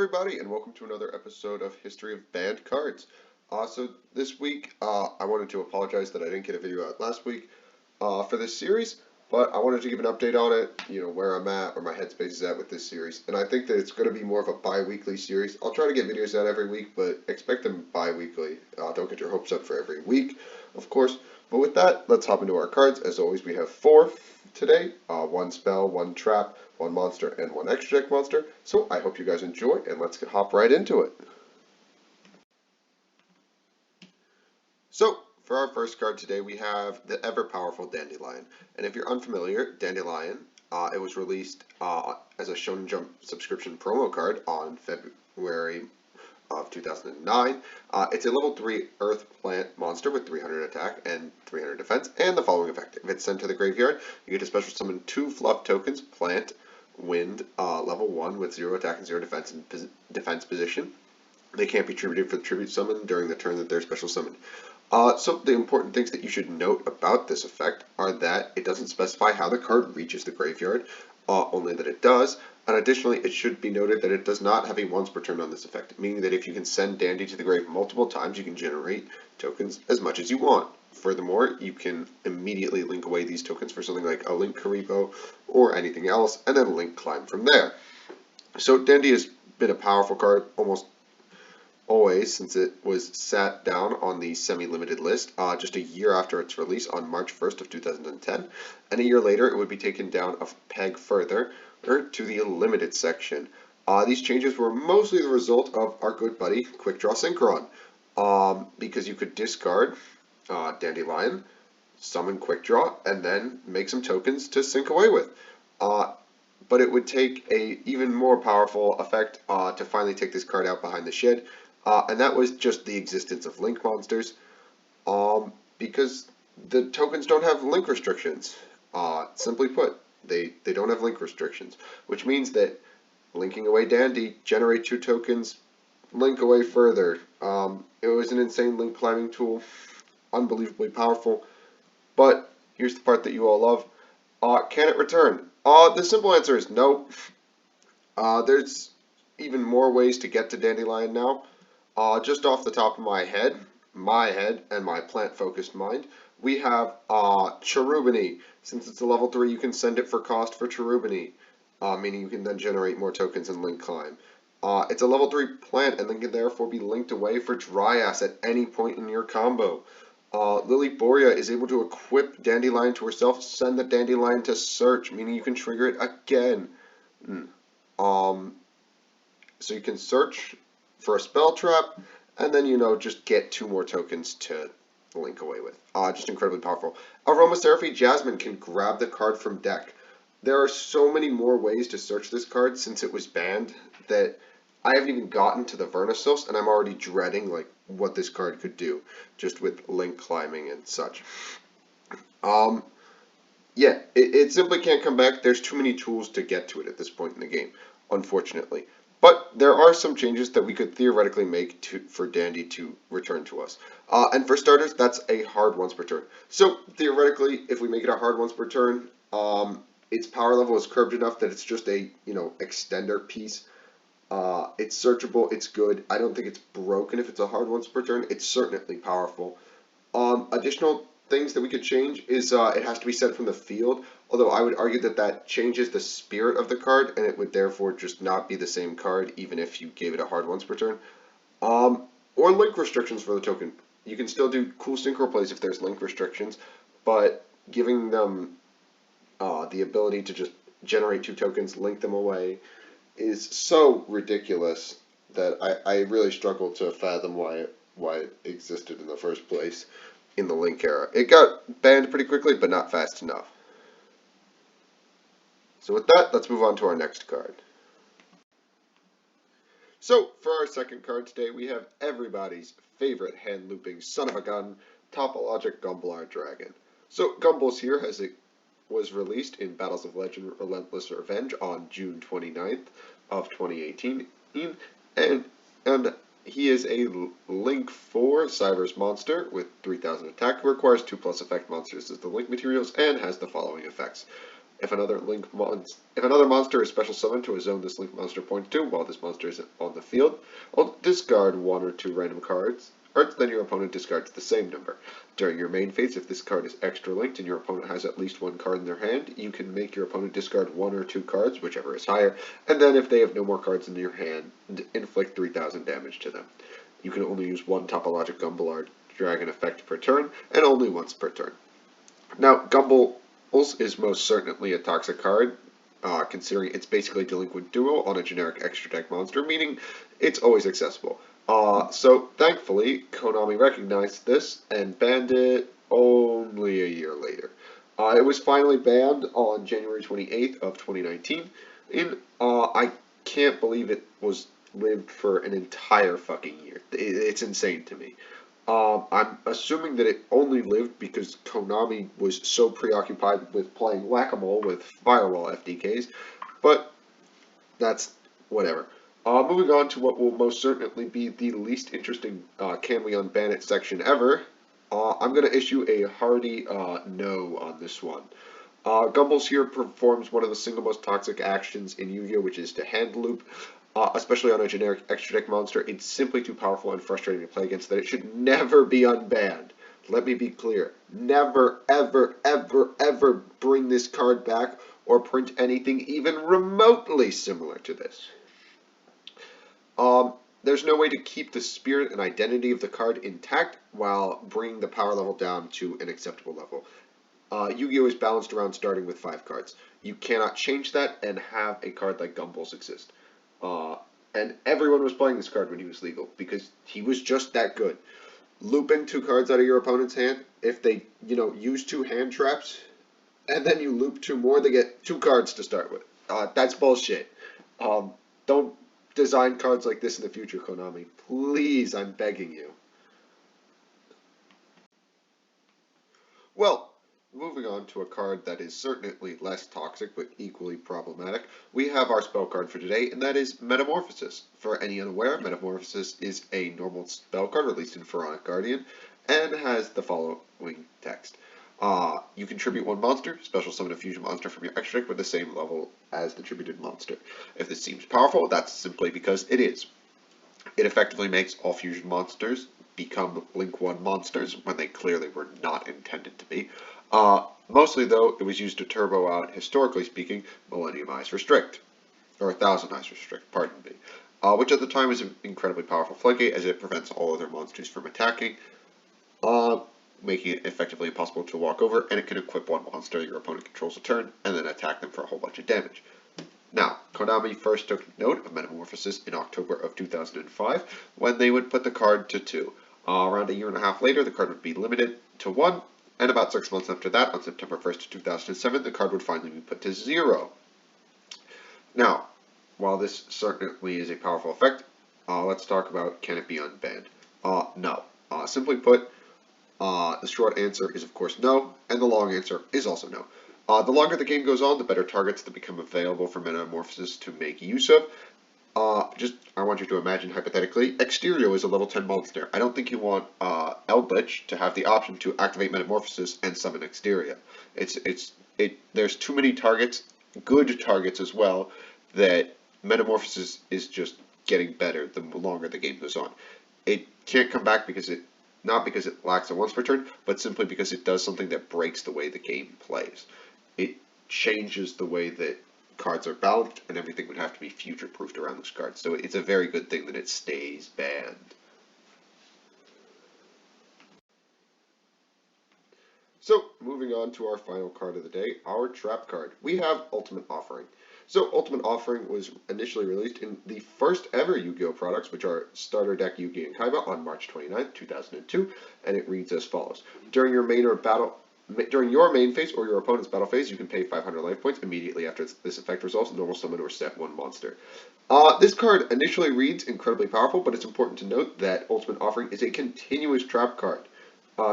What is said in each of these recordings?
everybody, and welcome to another episode of History of Banned Cards. So this week, I wanted to apologize that I didn't get a video out last week for this series, but I wanted to give an update on it, where I'm at, where my headspace is at with this series. And I think that it's going to be more of a bi-weekly series. I'll try to get videos out every week, but expect them bi-weekly. Don't get your hopes up for every week, of course. But with that, let's hop into our cards. As always, we have 4 today, 1 spell, 1 trap, 1 monster, and 1 extra deck monster. So I hope you guys enjoy, and let's hop right into it. So for our first card today, we have the ever-powerful Dandelion. And if you're unfamiliar, Dandelion, it was released as a Shonen Jump subscription promo card on February of 2009. It's a level 3 Earth Plant monster with 300 attack and 300 defense, and the following effect. If it's sent to the graveyard, you get to special summon 2 fluff tokens, Plant, Wind, level 1 with 0 attack and 0 defense in defense position. They can't be tributed for the tribute summon during the turn that they're special summoned. So the important things that you should note about this effect are that it doesn't specify how the card reaches the graveyard, only that it does. And additionally, it should be noted that it does not have a once per turn on this effect, meaning that if you can send Dandy to the grave multiple times, you can generate tokens as much as you want. Furthermore, you can immediately link away these tokens for something like a Link Karibo or anything else, and then Link Climb from there. So Dandy has been a powerful card almost always since it was sat down on the semi-limited list just a year after its release on March 1st of 2010, and a year later it would be taken down a peg further to the limited section. These changes were mostly the result of our good buddy Quick Draw Synchron, because you could discard Dandelion, summon Quick Draw, and then make some tokens to sync away with. But it would take a even more powerful effect to finally take this card out behind the shed. And that was just the existence of link monsters, because the tokens don't have link restrictions. Simply put, they don't have link restrictions, which means that linking away Dandy, generate 2 tokens, link away further. It was an insane link climbing tool, unbelievably powerful. But here's the part that you all love. Can it return? The simple answer is no. There's even more ways to get to Dandelion now. Just off the top of my head and my plant-focused mind, we have Cherubini. Since it's a level 3, you can send it for cost for Cherubini, meaning you can then generate more tokens and Link Climb. It's a level 3 plant, and then can therefore be linked away for Dryas at any point in your combo. Lilyboria is able to equip Dandelion to herself, send the Dandelion to search, meaning you can trigger it again. So you can search for a spell trap, and then, just get 2 more tokens to link away with. Just incredibly powerful. Aromatherapy Jasmine can grab the card from deck. There are so many more ways to search this card since it was banned that I haven't even gotten to the Vernisils, and I'm already dreading what this card could do, just with link climbing and such. Yeah, it simply can't come back. There's too many tools to get to it at this point in the game, unfortunately. But there are some changes that we could theoretically make for Dandy to return to us. And for starters, that's a hard once per turn. So theoretically, if we make it a hard once per turn, its power level is curbed enough that it's just a extender piece. It's searchable, it's good. I don't think it's broken if it's a hard once per turn. It's certainly powerful. Additional things that we could change is it has to be sent from the field, although I would argue that changes the spirit of the card, and it would therefore just not be the same card even if you gave it a hard once per turn. Or link restrictions for the token. You can still do cool synchro plays if there's link restrictions, but giving them the ability to just generate 2 tokens, link them away, is so ridiculous that I really struggle to fathom why it existed in the first place in the Link era. It got banned pretty quickly, but not fast enough. So with that, let's move on to our next card. So for our second card today, we have everybody's favorite hand-looping son of a gun, Topologic Gumblar Dragon. So Gumballs here was released in Battles of Legend Relentless Revenge on June 29th of 2018, and he is a Link 4 Cyberse monster with 3000 attack, who requires 2+ effect monsters as the Link materials, and has the following effects. If another monster is special summoned to a zone this link monster points to while this monster is on the field, discard 1 or 2 random cards, then your opponent discards the same number. During your main phase, if this card is extra linked and your opponent has at least 1 card in their hand, you can make your opponent discard 1 or 2 cards, whichever is higher, and then if they have no more cards in your hand, inflict 3,000 damage to them. You can only use 1 Topologic Gumball Dragon effect per turn, and only once per turn. Now, Gumballs is most certainly a toxic card, considering it's basically Delinquent Duo on a generic extra deck monster, meaning it's always accessible. So thankfully, Konami recognized this and banned it only a year later. It was finally banned on January 28th of 2019. I can't believe it was lived for an entire fucking year. It's insane to me. I'm assuming that it only lived because Konami was so preoccupied with playing Whack-A-Mole with Firewall FDKs, but that's whatever. Moving on to what will most certainly be the least interesting Can We Unban It section ever, I'm going to issue a hearty no on this one. Gumballs here performs one of the single most toxic actions in Yu-Gi-Oh!, which is to hand loop. Especially on a generic extra deck monster, it's simply too powerful and frustrating to play against that it should never be unbanned. Let me be clear. Never, ever, ever, ever bring this card back or print anything even remotely similar to this. There's no way to keep the spirit and identity of the card intact while bringing the power level down to an acceptable level. Yu-Gi-Oh! Is balanced around starting with 5 cards. You cannot change that and have a card like Gumballs exist. And everyone was playing this card when he was legal, because he was just that good. Looping 2 cards out of your opponent's hand, if they, use 2 hand traps, and then you loop 2 more, they get 2 cards to start with. That's bullshit. Don't design cards like this in the future, Konami. Please, I'm begging you. Well, moving on to a card that is certainly less toxic but equally problematic, we have our spell card for today, and that is Metamorphosis. For any unaware, Metamorphosis is a normal spell card released in Pharaonic Guardian, and has the following text. You contribute 1 monster, special summon a fusion monster from your extra deck with the same level as the contributed monster. If this seems powerful, that's simply because it is. It effectively makes all fusion monsters become Link 1 monsters when they clearly were not intended to be. Mostly, though, it was used to turbo out, historically speaking, Millennium Eyes Restrict. Or 1,000 Eyes Restrict, pardon me. Which at the time was an incredibly powerful floodgate, as it prevents all other monsters from attacking, making it effectively impossible to walk over, and it can equip 1 monster your opponent controls a turn, and then attack them for a whole bunch of damage. Now, Konami first took note of Metamorphosis in October of 2005, when they would put the card to 2. Around a year and a half later, the card would be limited to 1, and about 6 months after that, on September 1st, 2007, the card would finally be put to 0. Now, while this certainly is a powerful effect, let's talk about, can it be unbanned? No. Simply put, the short answer is of course no, and the long answer is also no. The longer the game goes on, the better targets that become available for Metamorphosis to make use of. I want you to imagine hypothetically, Exterio is a level 10 monster. I don't think you want Eldritch to have the option to activate Metamorphosis and summon Exterio. There's too many targets, good targets as well, that Metamorphosis is just getting better the longer the game goes on. It can't come back not because it lacks a once per turn, but simply because it does something that breaks the way the game plays. It changes the way that cards are balanced, and everything would have to be future-proofed around those cards. So it's a very good thing that it stays banned. So, moving on to our final card of the day, our trap card. We have Ultimate Offering. So, Ultimate Offering was initially released in the first ever Yu-Gi-Oh! Products, which are Starter Deck Yu-Gi and Kaiba, on March 29th, 2002, and it reads as follows. During your main phase or your opponent's battle phase, you can pay 500 life points immediately after this effect resolves, normal summon or set 1 monster. This card initially reads incredibly powerful, but it's important to note that Ultimate Offering is a continuous trap card.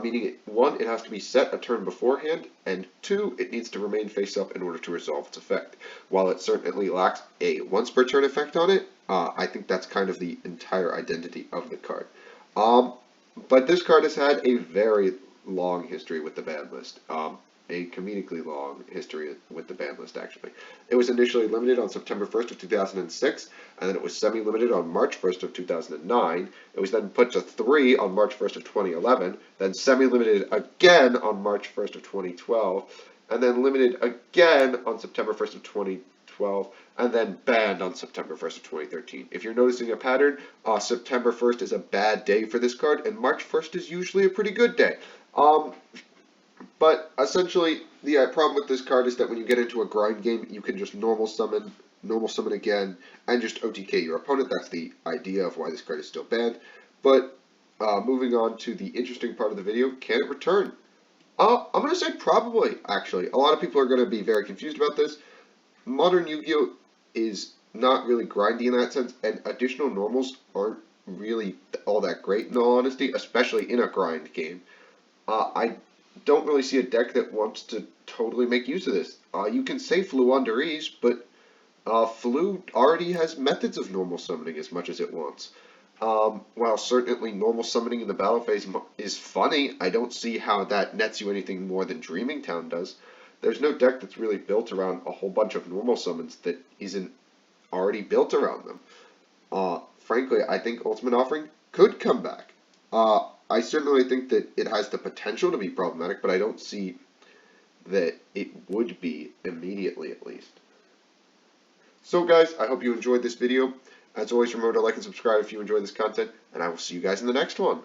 Meaning, 1, it has to be set a turn beforehand, and 2, it needs to remain face up in order to resolve its effect. While it certainly lacks a once per turn effect on it, I think that's kind of the entire identity of the card. But this card has had a very long history with the ban list. a comedically long history with the ban list, actually. It was initially limited on September 1st of 2006, and then it was semi-limited on March 1st of 2009. It was then put to 3 on March 1st of 2011, then semi-limited again on March 1st of 2012, and then limited again on September 1st of 2012, and then banned on September 1st of 2013. If you're noticing a pattern, September 1st is a bad day for this card, and March 1st is usually a pretty good day. But essentially, the problem with this card is that when you get into a grind game, you can just normal summon again, and just OTK your opponent. That's the idea of why this card is still banned. But moving on to the interesting part of the video, can it return? I'm going to say probably, actually. A lot of people are going to be very confused about this. Modern Yu-Gi-Oh! Is not really grindy in that sense, and additional normals aren't really all that great, in all honesty, especially in a grind game. I don't really see a deck that wants to totally make use of this. You can say Flu under ease, but Flu already has methods of normal summoning as much as it wants. While certainly normal summoning in the battle phase is funny, I don't see how that nets you anything more than Dreaming Town does. There's no deck that's really built around a whole bunch of normal summons that isn't already built around them. Frankly, I think Ultimate Offering could come back. I certainly think that it has the potential to be problematic, but I don't see that it would be immediately, at least. So guys, I hope you enjoyed this video. As always, remember to like and subscribe if you enjoy this content, and I will see you guys in the next one.